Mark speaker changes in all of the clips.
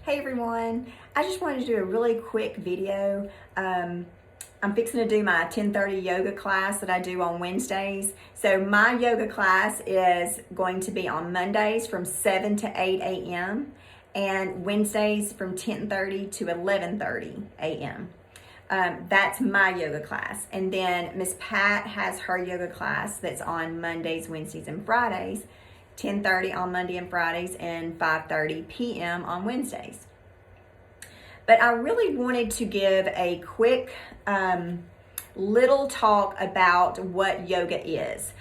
Speaker 1: Hey everyone, I just wanted to do a really quick video. I'm fixing to do my 10:30 yoga class that I do on Wednesdays. So my yoga class is going to be on Mondays from 7 to 8 a.m. and Wednesdays from 10:30 to 11:30 a.m. That's my yoga class. And then Miss Pat has her yoga class that's on Mondays, Wednesdays, and Fridays. 10:30 on Monday and Fridays and 5:30 p.m. on Wednesdays. But I really wanted to give a quick little talk about what yoga is.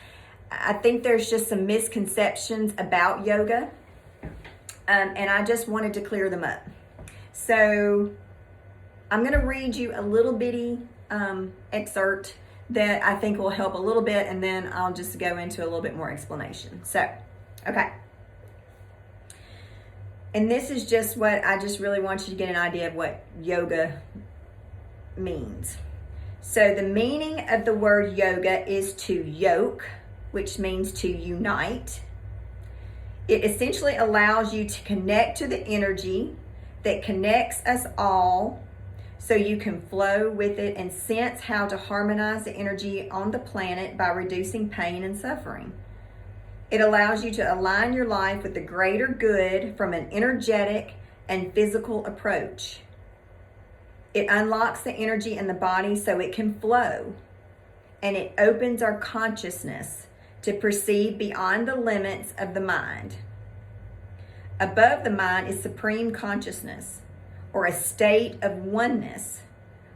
Speaker 1: I think there's just some misconceptions about yoga, and I just wanted to clear them up. So I'm going to read you a little bitty excerpt that I think will help a little bit, and then I'll just go into a little bit more explanation. So, okay. And this is just what I just really want you to get an idea of what yoga means. So the meaning of the word yoga is to yoke, which means to unite. It essentially allows you to connect to the energy that connects us all so you can flow with it and sense how to harmonize the energy on the planet by reducing pain and suffering. It allows you to align your life with the greater good from an energetic and physical approach. It unlocks the energy in the body so it can flow, and it opens our consciousness to perceive beyond the limits of the mind. Above the mind is supreme consciousness, or a state of oneness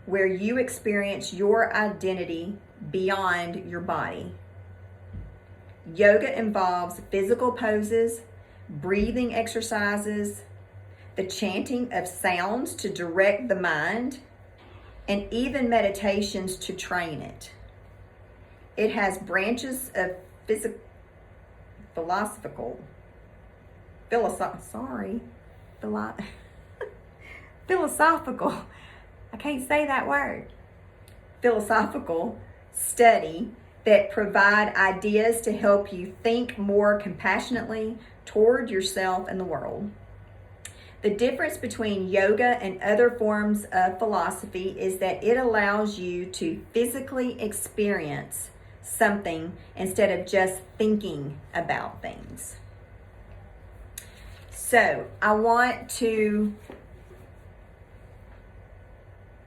Speaker 1: where you experience your identity beyond your body. Yoga involves physical poses, breathing exercises, the chanting of sounds to direct the mind, and even meditations to train it. It has branches of philosophical. I can't say that word. Philosophical study that provide ideas to help you think more compassionately toward yourself and the world. The difference between yoga and other forms of philosophy is that it allows you to physically experience something instead of just thinking about things. So I want to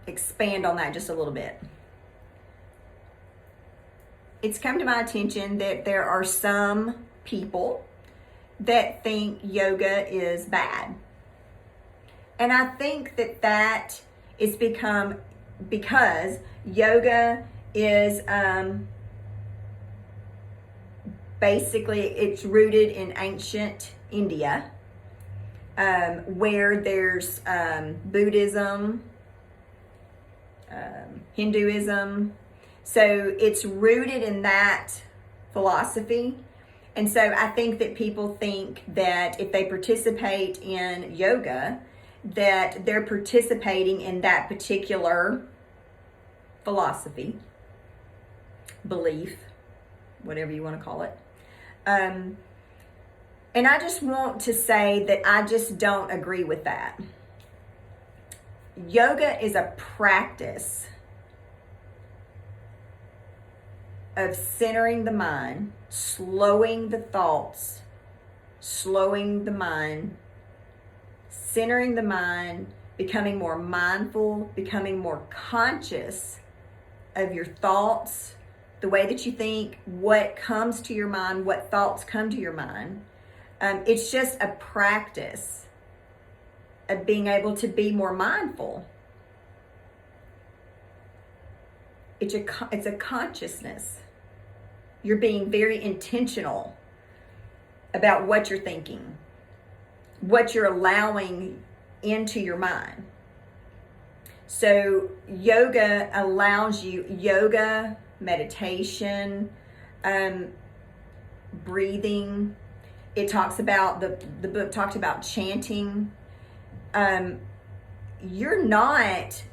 Speaker 1: expand on that just a little bit. It's come to my attention that there are some people that think yoga is bad. And I think that is because yoga is basically it's rooted in ancient India, where there's Buddhism, Hinduism. So it's rooted in that philosophy. And so I think that people think that if they participate in yoga, that they're participating in that particular philosophy, belief, whatever you want to call it. And I just want to say that I just don't agree with that. Yoga is a practice of centering the mind, slowing the thoughts, slowing the mind, centering the mind, becoming more mindful, becoming more conscious of your thoughts, the way that you think, what comes to your mind, what thoughts come to your mind. It's just a practice of being able to be more mindful. It's a consciousness. You're being very intentional about what you're thinking, what you're allowing into your mind. So yoga allows you, meditation, breathing. It talks about, the book talks about chanting. You're not,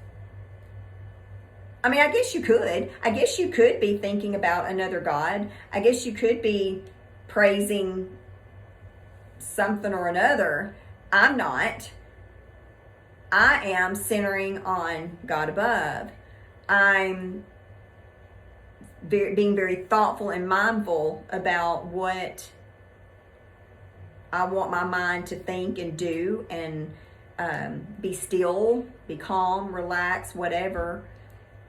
Speaker 1: I mean, I guess you could. I guess you could be thinking about another God. I guess you could be praising something or another. I'm not. I am centering on God above. I'm being very thoughtful and mindful about what I want my mind to think and do, and be still, be calm, relax, whatever.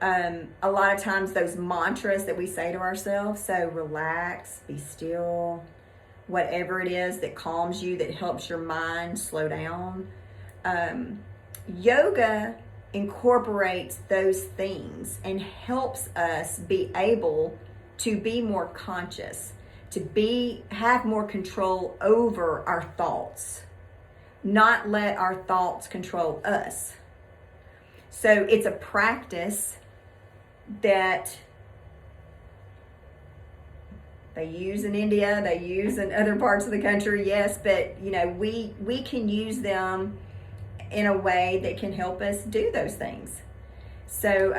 Speaker 1: A lot of times those mantras that we say to ourselves, so relax, be still, whatever it is that calms you, that helps your mind slow down. Yoga incorporates those things and helps us be able to be more conscious, to have more control over our thoughts, not let our thoughts control us. So it's a practice that they use in India, they use in other parts of the country, yes, but we can use them in a way that can help us do those things. So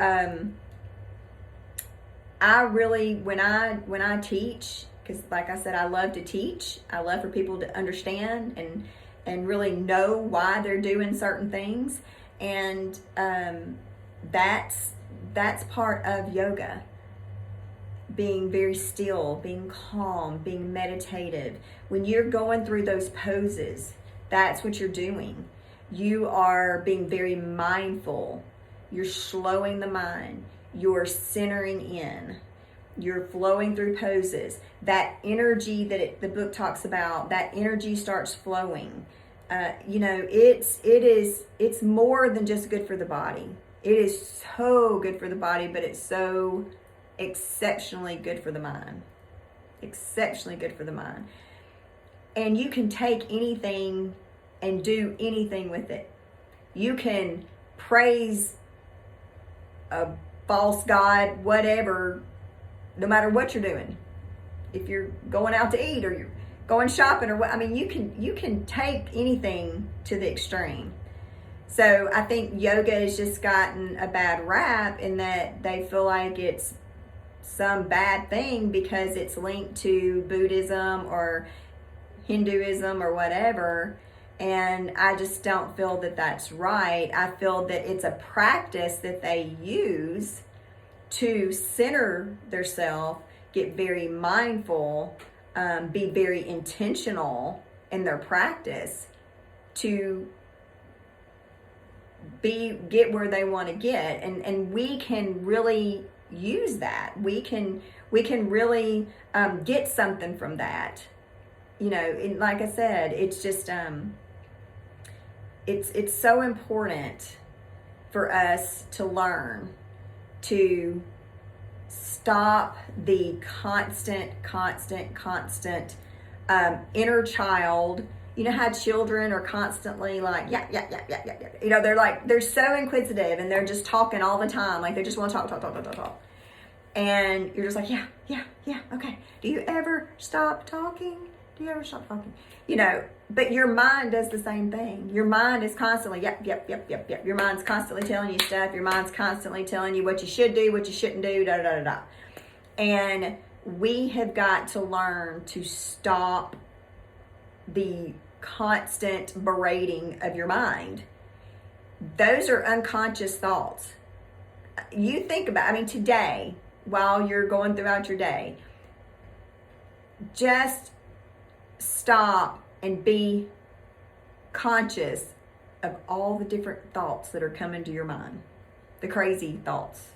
Speaker 1: I really, when I teach, because like I said, I love to teach. I love for people to understand and really know why they're doing certain things, and that's part of yoga. Being very still, being calm, being meditative. When you're going through those poses, that's what you're doing. You are being very mindful. You're slowing the mind. You're centering in. You're flowing through poses. That energy that the book talks about, that energy starts flowing. It's more than just good for the body. It is so good for the body, but it's so exceptionally good for the mind. Exceptionally good for the mind. And you can take anything and do anything with it. You can praise a false god, whatever, no matter what you're doing. If you're going out to eat or you're going shopping or what, I mean, you can take anything to the extreme. So I think yoga has just gotten a bad rap in that they feel like it's some bad thing because it's linked to Buddhism or Hinduism or whatever. And I just don't feel that that's right. I feel that it's a practice that they use to center themselves, get very mindful, be very intentional in their practice to get where they want to get. And we can really use that. We can really get something from that. And like I said, it's just it's so important for us to learn to stop the constant inner child. You know how children are constantly like, yeah. They're so inquisitive and they're just talking all the time. Like they just want to talk. And you're just like, yeah, okay. Do you ever stop talking? But your mind does the same thing. Your mind is constantly, yep. Your mind's constantly telling you stuff. Your mind's constantly telling you what you should do, what you shouldn't do, da. And we have got to learn to stop the constant berating of your mind. Those are unconscious thoughts. You think about, today, while you're going throughout your day, just stop and be conscious of all the different thoughts that are coming to your mind. The crazy thoughts.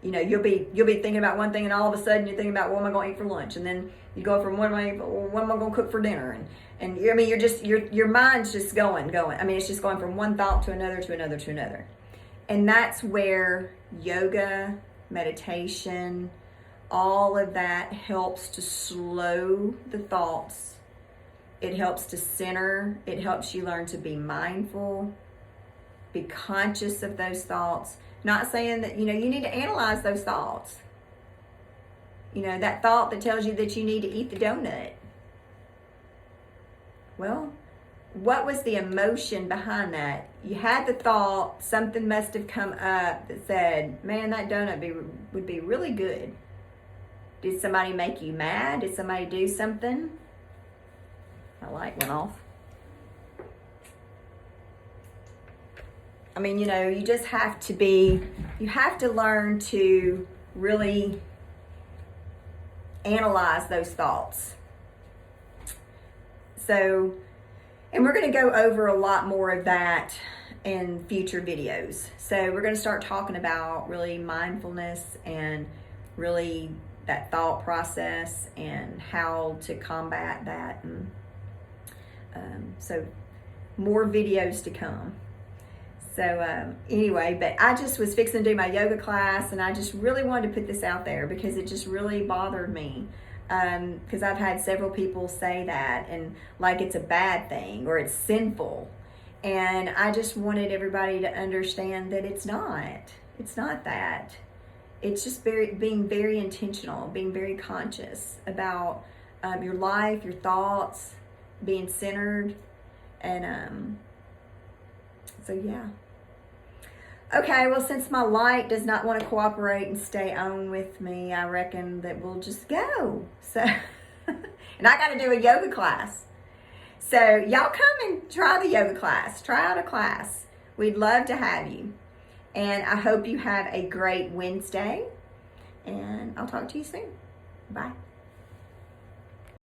Speaker 1: You'll be thinking about one thing, and all of a sudden you're thinking about, what am I going to eat for lunch? And then you go from what am I going to cook for dinner? And your mind's just going. It's just going from one thought to another. And that's where yoga, meditation, all of that helps to slow the thoughts. It helps to center. It helps you learn to be mindful, be conscious of those thoughts. Not saying that, you need to analyze those thoughts. That thought that tells you that you need to eat the donut. Well, what was the emotion behind that? You had the thought, something must have come up that said, man, that donut would be really good. Did somebody make you mad? Did somebody do something? My light went off. I mean, you know, you just have to be, you have to learn to really analyze those thoughts. So, and we're going to go over a lot more of that in future videos. So we're going to start talking about really mindfulness and really that thought process and how to combat that. And so more videos to come. So anyway, but I just was fixing to do my yoga class, and I just really wanted to put this out there because it just really bothered me. Because I've had several people say that, and like it's a bad thing or it's sinful. And I just wanted everybody to understand that it's not. It's not that. It's just being very intentional, being very conscious about your life, your thoughts, being centered. And so, yeah. Okay, well, since my light does not want to cooperate and stay on with me, I reckon that we'll just go. So, and I got to do a yoga class. So y'all come and try the yoga class. Try out a class. We'd love to have you. And I hope you have a great Wednesday. And I'll talk to you soon. Bye.